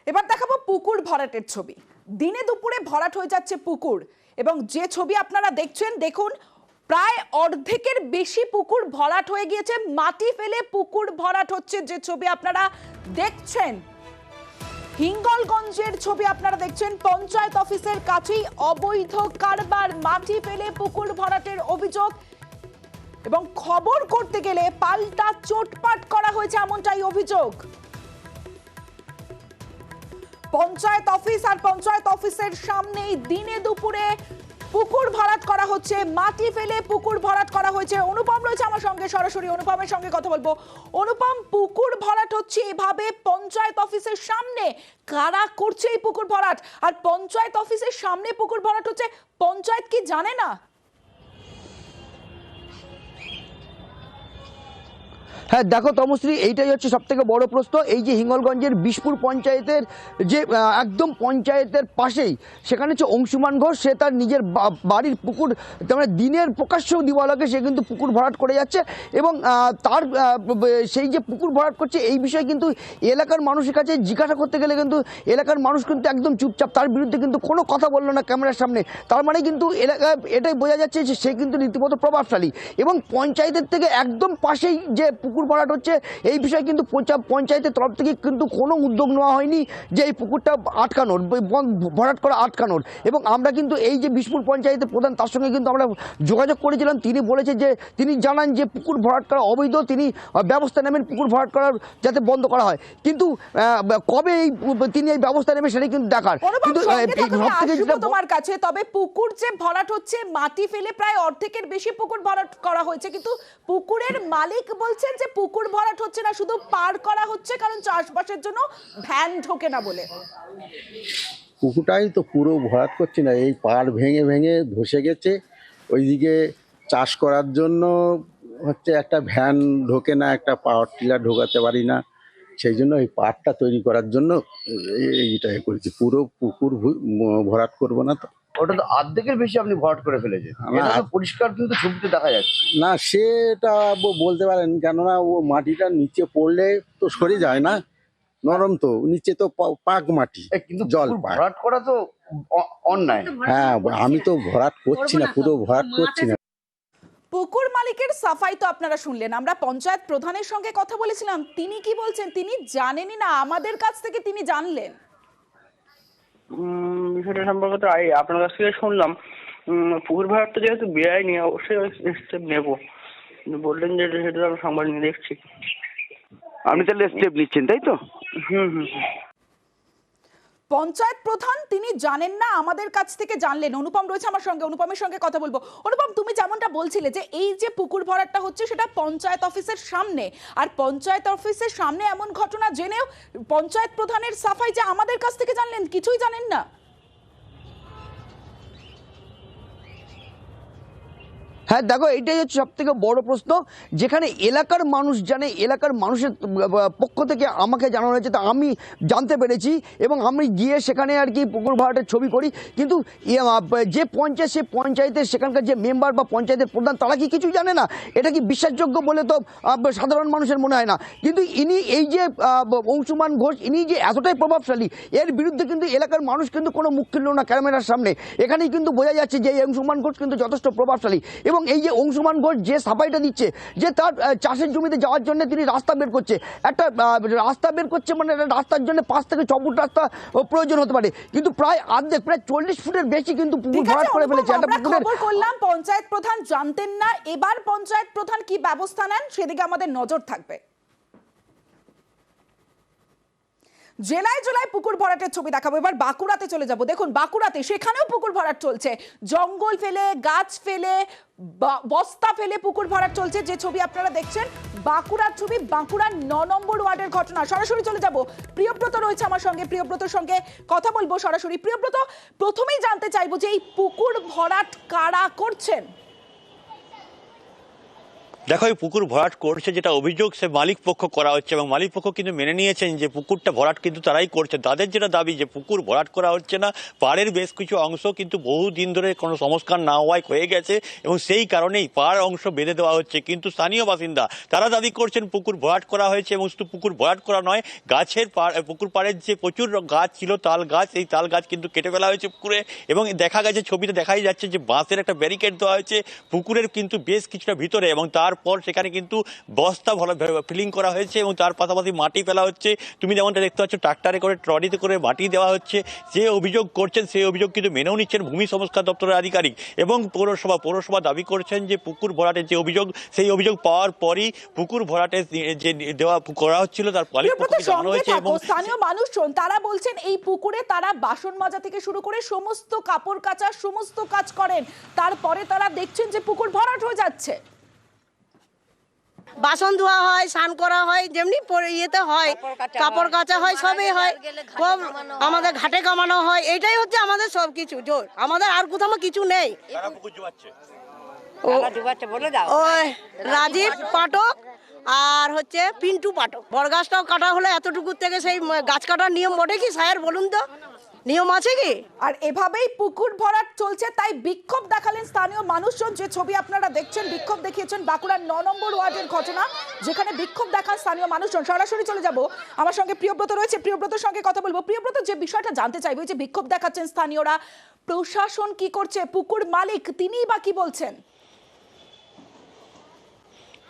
এবার দেখাবো পুকুর ভরাটের ছবি। দিনে দুপুরে ভরাট হয়ে যাচ্ছে পুকুর, এবং যে ছবি আপনারা দেখছেন, দেখুন প্রায় অর্ধেকের বেশি পুকুর ভরাট হয়ে গিয়েছে। মাটি ফেলে পুকুর ভরাট হচ্ছে, যে ছবি আপনারা দেখছেন হিঙ্গলগঞ্জের ছবি আপনারা দেখছেন। পঞ্চায়েত অফিসের কাছেই অবৈধ কারবার, মাটি ফেলে পুকুর ভরাটের অভিযোগ, এবং খবর করতে গেলে পাল্টা চোটপাট করা হয়েছে এমনটাই অভিযোগ। পঞ্চায়েত অফিস আর পঞ্চায়েত অফিসের সামনেই দিনে দুপুরে পুকুর ভরাট করা হচ্ছে, মাটি ফেলে পুকুর ভরাট করা হয়েছে। অনুপম রয়েছে আমার সঙ্গে, সরাসরি অনুপমের সঙ্গে কথা বলবো। অনুপম, পুকুর ভরাট হচ্ছে এভাবে পঞ্চায়েত অফিসের সামনে, কারা করছে এই পুকুর ভরাট? আর পঞ্চায়েত অফিসের সামনে পুকুর ভরাট হচ্ছে, পঞ্চায়েত কি জানে না? হ্যাঁ দেখো তমশ্রী, এইটাই হচ্ছে সব থেকে বড় প্রশ্ন। এই যে হিঙ্গলগঞ্জের বিশপুর পঞ্চায়েতের যে একদম পঞ্চায়েতের পাশেই সেখানে হচ্ছে অংশুমান ঘোষ, সে তার নিজের বাড়ির পুকুর, তার মানে দিনের প্রকাশ্য দিবালকে সে কিন্তু পুকুর ভরাট করে যাচ্ছে, এবং তার সেই যে পুকুর ভরাট করছে এই বিষয়ে কিন্তু এলাকার মানুষের কাছে জিজ্ঞাসা করতে গেলে কিন্তু এলাকার মানুষ কিন্তু একদম চুপচাপ, তার বিরুদ্ধে কিন্তু কোনো কথা বললো না ক্যামেরার সামনে। তার মানে কিন্তু এলাকায় এটাই বোঝা যাচ্ছে যে সে কিন্তু রীতিমতো প্রভাবশালী, এবং পঞ্চায়েতের থেকে একদম পাশেই যে পুকুর ভরাট হচ্ছে এই বিষয়ে কিন্তু পঞ্চায়েতের তরফ থেকে কিন্তু কোনো উদ্যোগ নেওয়া হয়নি যে এই পুকুরটা আটকানোর, ভরাট করা আটকানোর। এবং আমরা কিন্তু এই যে বিশপুর পঞ্চায়েতের প্রধান, তার সঙ্গে কিন্তু আমরা যোগাযোগ করেছিলাম। তিনি বলেছে যে তিনি জানান যে পুকুর ভরাট করা অবৈধ, তিনি ব্যবস্থা নেবেন পুকুর ভরাট করার যাতে বন্ধ করা হয়, কিন্তু কবে তিনি এই ব্যবস্থা নেবেন সেটাই কিন্তু দেখার। কিন্তু তোমার কাছে তবে পুকুর যে ভরাট হচ্ছে, মাটি ফেলে প্রায় অর্ধেকের বেশি পুকুর ভরাট করা হয়েছে, কিন্তু পুকুরের মালিক বলছেন যে পুকুর ভরাট হচ্ছে না, শুধু পার করা হচ্ছে, কারণ চাষবাসের জন্য ভ্যান ঢোকে না বলে। পুকুরটাই তো পুরো ভরাট করছে না, এই পাড় ভেঙে ভেঙে ধসে গেছে। ওইদিকে চাষ করার জন্য হচ্ছে একটা ভ্যান ঢোকে না, একটা পাওয়ার টিলার ঢোকাতে পারি না, সেই জন্য এই পাড়টা তৈরি করার জন্য এইটাই করেছি। পুরো পুকুর ভরাট করবো না তো। ওটা তো অর্ধেকের বেশি আপনি ভরাট করে ফেলেছেন, এটা তো পরিষ্কার কিন্তু ছবিতে দেখা যাচ্ছে না। সেটা বলতে পারেন, কেননা ও মাটিটা নিচে পড়লে তো সরে যায় না, নরম তো, নিচে তো পাক মাটি, কিন্তু জল ভরাট করা তো অন্যায়। হ্যাঁ, আমি তো ভরাট করছি না, পুরো ভরাট করছি না। পুকুর মালিকের সাফাই তো আপনারা শুনলেন। আমরা পঞ্চায়েত প্রধানের সঙ্গে কথা বলেছিলাম, তিনি কি বলছেন, তিনি জানেনই না, আমাদের কাছ থেকে তিনি জানলেন। বিষয়টা সম্পর্কে তো আপনার কাছ থেকে শুনলাম। পুকুর ভরাটটা যেহেতু বেআইনি, অবশ্যই স্টেপ নেব। বললেন যে সেটা আমি সংবাদ নিয়ে দেখছি। আপনি তাহলে স্টেপ নিচ্ছেন, তাই তো? হুম। পঞ্চায়েত প্রধান তিনি জানেন না, আমাদের কাছ থেকে জানলেন। অনুপম রয়েছে আমার সঙ্গে, অনুপমের সঙ্গে কথা বলবো। অনুপম, তুমি যেমনটা বলছিলে যে এই যে পুকুর ভরাটটা হচ্ছে সেটা পঞ্চায়েত অফিসের সামনে, আর পঞ্চায়েত অফিসের সামনে এমন ঘটনা জেনেও পঞ্চায়েত প্রধানের সাফাই যে আমাদের কাছ থেকে জানলেন, কিছুই জানেন না। হ্যাঁ দেখো, এটাই হচ্ছে সব থেকে বড় প্রশ্ন, যেখানে এলাকার মানুষ জানে, এলাকার মানুষের পক্ষ থেকে আমাকে জানানো হয়েছে, তা আমি জানতে পেরেছি, এবং আমি গিয়ে সেখানে আর কি পুকুর ভরাটের ছবি করি। কিন্তু যে পঞ্চায়েত, সে পঞ্চায়েতের সেখানকার যে মেম্বার বা পঞ্চায়েতের প্রধান, তারা কি কিছু জানে না? এটা কি বিশ্বাসযোগ্য বলে তো সাধারণ মানুষের মনে হয় না। কিন্তু ইনি এই যে অংশুমান ঘোষ, ইনি যে এতটাই প্রভাবশালী, এর বিরুদ্ধে কিন্তু এলাকার মানুষ কিন্তু কোনো মুখ খুলল না ক্যামেরার সামনে। এখানেই কিন্তু বোঝা যাচ্ছে যে এই অংশুমান ঘোষ কিন্তু যথেষ্ট প্রভাবশালী, এবং এই যে অংশুমান ঘোষ যে সাফাইটা দিচ্ছে, যে তার চাষের জমিতে যাওয়ার জন্য তিনি রাস্তা বের করছে, একটা রাস্তা বের করছে, মানে রাস্তার জন্য 5 থেকে 6 ফুট রাস্তা প্রয়োজন হতে পারে, কিন্তু প্রায় অর্ধেক, প্রায় 40 ফুটের বেশি কিন্তু পুকুর ভরাট করে ফেলেছে। খবর করলাম পঞ্চায়েত প্রধান জানতেন না, এবার পঞ্চায়েত প্রধান কি ব্যবস্থা নেন সেদিকে আমাদের নজর থাকবে। জেলায় জেলায় পুকুর ভরাটের ছবি দেখাবো। এবার বাঁকুড়াতে চলে যাব। দেখুন বাঁকুড়াতে, সেখানেও পুকুর ভরাট চলছে, জঙ্গল ফেলে, গাছ ফেলে, বস্তা ফেলে পুকুর ভরাট চলছে, যে ছবি আপনারা দেখছেন বাঁকুড়ার ছবি, বাঁকুড়ার 9 নম্বর ওয়ার্ডের ঘটনা। সরাসরি চলে যাব, প্রিয়ব্রত রয়েছে আমার সঙ্গে, প্রিয়ব্রতর সঙ্গে কথা বলবো সরাসরি। প্রিয়ব্রত, প্রথমেই জানতে চাইবো যে এই পুকুর ভরাট কারা করছেন? দেখো, এই পুকুর ভরাট করছে যেটা অভিযোগ, সে মালিক পক্ষ করা হচ্ছে এবং মালিক পক্ষ কিন্তু মেনে নিয়েছেন যে পুকুরটা ভরাট কিন্তু তারাই করছে। তাদের যেটা দাবি যে পুকুর ভরাট করা হচ্ছে না, পাড়ের বেশ কিছু অংশ কিন্তু বহুদিন ধরে কোনো সংস্কার না হওয়ায় হয়ে গেছে এবং সেই কারণেই পাড় অংশ বেঁধে দেওয়া হচ্ছে। কিন্তু স্থানীয় বাসিন্দা তারা দাবি করছেন পুকুর ভরাট করা হয়েছে এবং শুধু পুকুর ভরাট করা নয়, গাছের পুকুর পাড়ের যে প্রচুর গাছ ছিল, তাল গাছ, এই তাল গাছ কিন্তু কেটে ফেলা হয়েছে পুকুরে এবং দেখা গেছে ছবিতে দেখাই যাচ্ছে যে বাঁশের একটা ব্যারিকেড দেওয়া হয়েছে পুকুরের কিন্তু বেশ কিছুটা ভিতরে এবং তারপর সেখানে কিন্তু বস্তা ফিলিং করা হয়েছে এবং তার পাশাপাশি মাটি ফেলা হচ্ছে। তুমি যেমনটা দেখতে পাচ্ছ ট্রাক্টরে করে, ট্রলিতে করে মাটি দেওয়া হচ্ছে। যে অভিযোগ করছেন সেই অভিযোগ কিন্তু মেনেও নিচ্ছেন ভূমি সংস্কার দপ্তরের আধিকারিক এবং পৌরসভা দাবি করছেন যে পুকুর ভরাটের যে অভিযোগ, সেই অভিযোগ পাওয়ার পরই পুকুর ভরাটে যে দেওয়া করা হচ্ছিল তার মালিক পক্ষকে জানানো হয়েছে। এবং স্থানীয় মানুষজন তারা বলছেন এই পুকুরে তারা বাসন মাজা থেকে শুরু করে সমস্ত কাপড় কাচা সমস্ত কাজ করেন, তারপরে তারা দেখছেন যে পুকুর ভরাট হয়ে যাচ্ছে। বাসন ধোয়া হয়, স্নান করা হয়, যেমনি ইয়েতে হয়, কাপড় কাচা হয়, সবই হয়। আমাদের ঘাটে কামানো হয়, এইটাই হচ্ছে আমাদের সবকিছু জোর। আমাদের আর কোথাও কিছু নেই। ওই রাজীব পাঠক আর হচ্ছে পিন্টু পাঠক। বরগাছটাও কাটা হলে এতটুকু থেকে সেই গাছ কাটার নিয়ম বটে কি স্যার বলুন তো, নিয়ম আছে কি? আর এভাবেই পুকুর ভরাট চলছে, তাই বিক্ষোভ দেখালেন স্থানীয় মানুষজন। যে ছবি আপনারা দেখছেন, বিক্ষোভ দেখিয়েছেন বাঁকুড়ার ৯ নম্বর ওয়ার্ডের ঘটনা, যেখানে বিক্ষোভ দেখান স্থানীয় মানুষজন। সরাসরি চলে যাব, আমার সঙ্গে প্রিয়ব্রত রয়েছে, প্রিয়ব্রতর সঙ্গে কথা বলবো। প্রিয়ব্রত, যে বিষয়টা জানতে চাইবো, যে বিক্ষোভ দেখাচ্ছেন স্থানীয়রা, প্রশাসন কি করছে, পুকুর মালিক তিনিই বা কি বলছেন?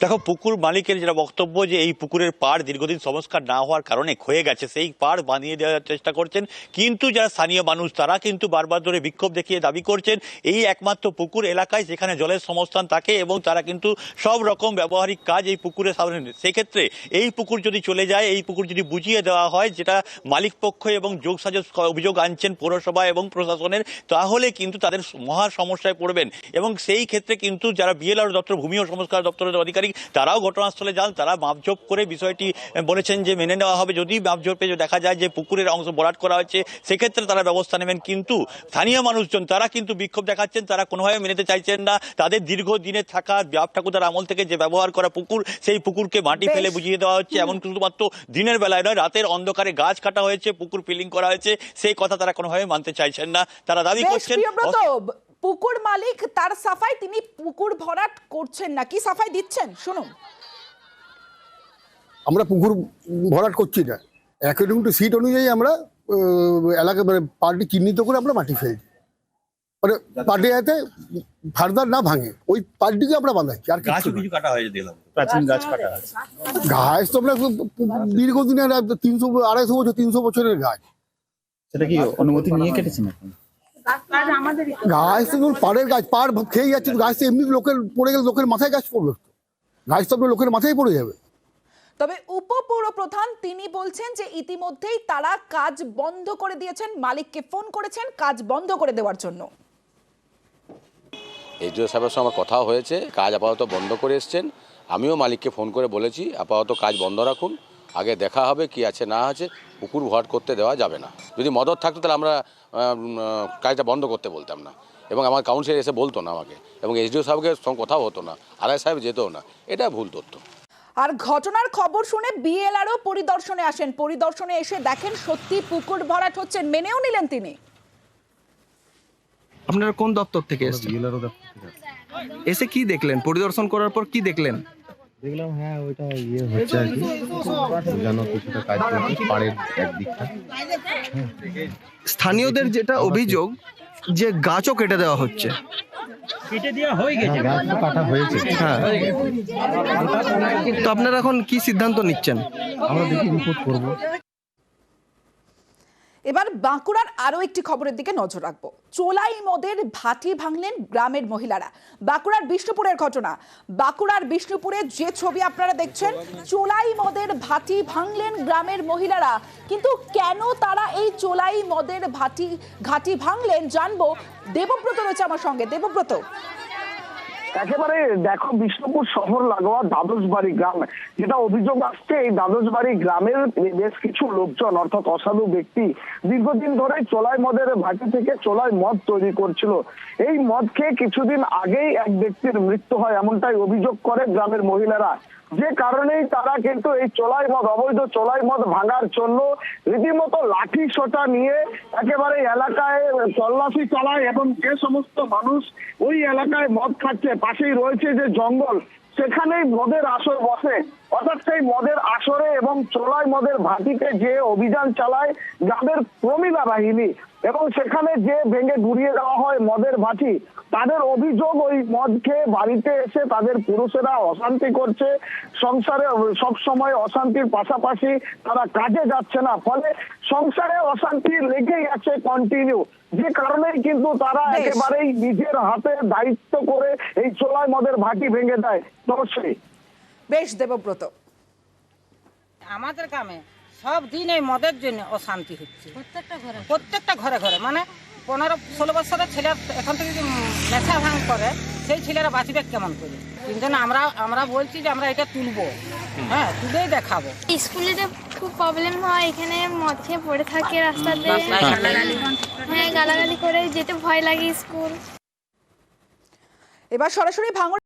দেখো, পুকুর মালিকের যেটা বক্তব্য যে এই পুকুরের পাড় দীর্ঘদিন সংস্কার না হওয়ার কারণে ক্ষয়ে গেছে, সেই পাড় বানিয়ে দেওয়ার চেষ্টা করছেন। কিন্তু যারা স্থানীয় মানুষ তারা কিন্তু বারবার ধরে বিক্ষোভ দেখিয়ে দাবি করছেন এই একমাত্র পুকুর এলাকায় যেখানে জলের সংস্থান থাকে এবং তারা কিন্তু সব রকম ব্যবহারিক কাজ এই পুকুরে সামনে। সেক্ষেত্রে এই পুকুর যদি চলে যায়, এই পুকুর যদি বুঝিয়ে দেওয়া হয়, যেটা মালিক পক্ষ এবং যোগসাজশ অভিযোগ আনছেন পৌরসভা এবং প্রশাসনের, তাহলে কিন্তু তাদের মহা সমস্যায় পড়বেন। এবং সেই ক্ষেত্রে কিন্তু যারা বিএলআর দপ্তর, ভূমি ও সংস্কার দপ্তরের অধিকারী, তারাও ঘটনাস্থলে যান। তারা মাপজোপ করে বিষয়টি বলেছেন যে মেনে নেওয়া হবে। যদি মাপজোপে দেখা যায় যে পুকুরের অংশ ভরাট করা হয়েছে, সেক্ষেত্রে তারা ব্যবস্থা নেবেন। কিন্তু স্থানীয় মানুষজন তারা কিন্তু বিক্ষোভ দেখাচ্ছেন, তারা কোনোভাবে মেনে চাইছেন না। তাদের দীর্ঘদিনের থাকা বাপ ঠাকুরদার আমল থেকে যে ব্যবহার করা পুকুর, সেই পুকুরকে মাটি ফেলে বুঝিয়ে দেওয়া হচ্ছে। এমন শুধুমাত্র দিনের বেলায় নয়, রাতের অন্ধকারে গাছ কাটা হয়েছে, পুকুর ফিলিং করা হয়েছে, সেই কথা তারা কোনোভাবে মানতে চাইছেন না। তারা দাবি করছেন পুকুর মালিক তার সাফাই, তিনি পুকুর ভরাট করছেন না, কি সাফাই দিচ্ছেন শুনুন। আমরা পুকুর ভরাট করছি না, অ্যাকর্ডিং টু সিট অনুযায়ী আমরা এলাকা মানে পার্টি চিহ্নিত করে আমরা মাটি ফেলছি, মানে পার্টি যাতে ফার্দার না ভাঙে ওই পার্টিকে আমরা বাঁধাচ্ছি। আর কিছু কাটা হয়েছে, দিলাম প্রাচীন গাছ কাটা আছে, গাছ তো আমরা দীর্ঘদিনের 300-250 বছর 300 বছরের গাছ। সেটা কি অনুমতি নিয়ে কেটেছেন এখন? গাছ তো পাড়ের গাছ, পাড় খেয়ে যাচ্ছে গাছ, তো এমনি লোকের পড়ে গেলে লোকের মাথায় গাছ পড়বে, গাছ তো আপনার লোকের মাথায় পড়ে যাবে। তবে উপপৌর প্রধান তিনি বলছেন যে ইতিমধ্যেই তারা কাজ বন্ধ করে দিয়েছেন, মালিককে ফোন করেছেন কাজ বন্ধ করে দেওয়ার জন্য। এসডিও সাহেবের সঙ্গে আমার কথা হয়েছে, কাজ আপাতত বন্ধ করে এসছেন। আমিও মালিককে ফোন করে বলেছি আপাতত কাজ বন্ধ রাখুন, আগে দেখা হবে কি আছে না আছে, পুকুর ভরাট করতে দেওয়া যাবে না। যদি মদত থাকতো তাহলে আমরা কাজটা বন্ধ করতে বলতাম না এবং আমার কাউন্সিলর এসে বলতো না আমাকে, এবং এসডিও সাহেবের সঙ্গে কথাও হতো না, আরআই সাহেব যেতেও না, এটা ভুল তথ্য। আর ঘটনার খবর শুনে বিএলআরও পরিদর্শনে আসেন, পরিদর্শনে এসে দেখেন সত্যি পুকুর ভরাট হচ্ছে, মেনেও নিলেন তিনি। আপনারা কোন দপ্তর থেকে এসেছেন? এসে কি দেখলেন? পরিদর্শন করার পর কি দেখলেন? দেখলাম হ্যাঁ ওইটা হচ্ছে আর কি, যেন কিছুটা কাজ করছে পাড়ের একদিকটা। স্থানীয়দের যেটা অভিযোগ যে গাছও কেটে দেওয়া হচ্ছে, কেটে দেওয়া হয়ে গেছে, গাছ তো কাটা হয়েছে। হ্যাঁ, তো আপনারা এখন কি সিদ্ধান্ত নিচ্ছেন? আমরা দেখি রিপোর্ট করব। এবার বাঁকুড়ার আরো একটি খবরের দিকে নজর রাখবো। চোলাই মদের ভাটি ভাঙলেন গ্রামের মহিলারা। বাঁকুড়ার বিষ্ণুপুরের ঘটনা, বাঁকুড়ার বিষ্ণুপুরে যে ছবি আপনারা দেখছেন, চোলাই মদের ভাটি ভাঙলেন গ্রামের মহিলারা। কিন্তু কেন তারা এই চোলাই মদের ঘাটি ভাঙলেন জানবো। দেবব্রত রয়েছে আমার সঙ্গে। দেবব্রত, একেবারে দেখো বিষ্ণুপুর শহর লাগোয়া দ্বাদশবাড়ি গ্রাম, যেটা অভিযোগ আসছে এই দ্বাদশবাড়ি গ্রামের বেশ কিছু লোকজন অর্থাৎ অসাধু ব্যক্তি দীর্ঘদিন ধরে চোলাই মদের ভাটি থেকে চোলাই মদ তৈরি করছিল। এই মদ খেয়ে কিছুদিন আগেই এক ব্যক্তির মৃত্যু হয়, এমনটাই অভিযোগ করে গ্রামের মহিলারা। যে কারণেই তারা কিন্তু এই চোলাই মদ, অবৈধ চোলাই মদ ভাঙার জন্য রীতিমতো লাঠি সোটা নিয়ে একেবারে এলাকায় তল্লাশি চালায় এবং যে সমস্ত মানুষ ওই এলাকায় মদ খাচ্ছে, পাশেই রয়েছে যে জঙ্গল, সেখানেই মদের আসর বসে। অর্থাৎ সেই মদের আসরে এবং চোলাই মদের ভাটিতে যে অভিযান চালায় গ্রামের প্রমিলা বাহিনী এবং সেখানে যে ভেঙে গুড়িয়ে দেওয়া হয় মদের ভাটি, তাদের অভিযোগ ওই মদ খেয়ে বাড়িতে এসে তাদের পুরুষেরা অশান্তি করছে, সংসারে সব সময় অশান্তির পাশাপাশি তারা কাজে যাচ্ছে না, ফলে সংসারে অশান্তি লেগেই আছে কন্টিনিউ। যে কারণেই কিন্তু তারা একেবারেই নিজের হাতে দায়িত্ব করে এই চোলাই মদের ভাটি ভেঙে দেয়। অবশ্যই বেশ দেবব্রত, আমাদের গ্রামে সব দিন এই মদের জন্য অশান্তি হচ্ছে প্রত্যেকটা ঘরে ঘরে। মানে 15-16 বছরের ছেলে এখন থেকে নেশা ভাঙ করে, সেই ছেলেরা বাঁচবে কেমন করে? কিন্তু আমরা বলছি যে আমরা এটা তুলবো, হ্যাঁ তুলেই দেখাবো। স্কুলে খুব প্রবলেম হয়, এখানে মদ খেয়ে পড়ে থাকে রাস্তাতে, হ্যাঁ গালাগালি করে যেতে ভয় লাগে স্কুল। এবার সরাসরি ভাঙড়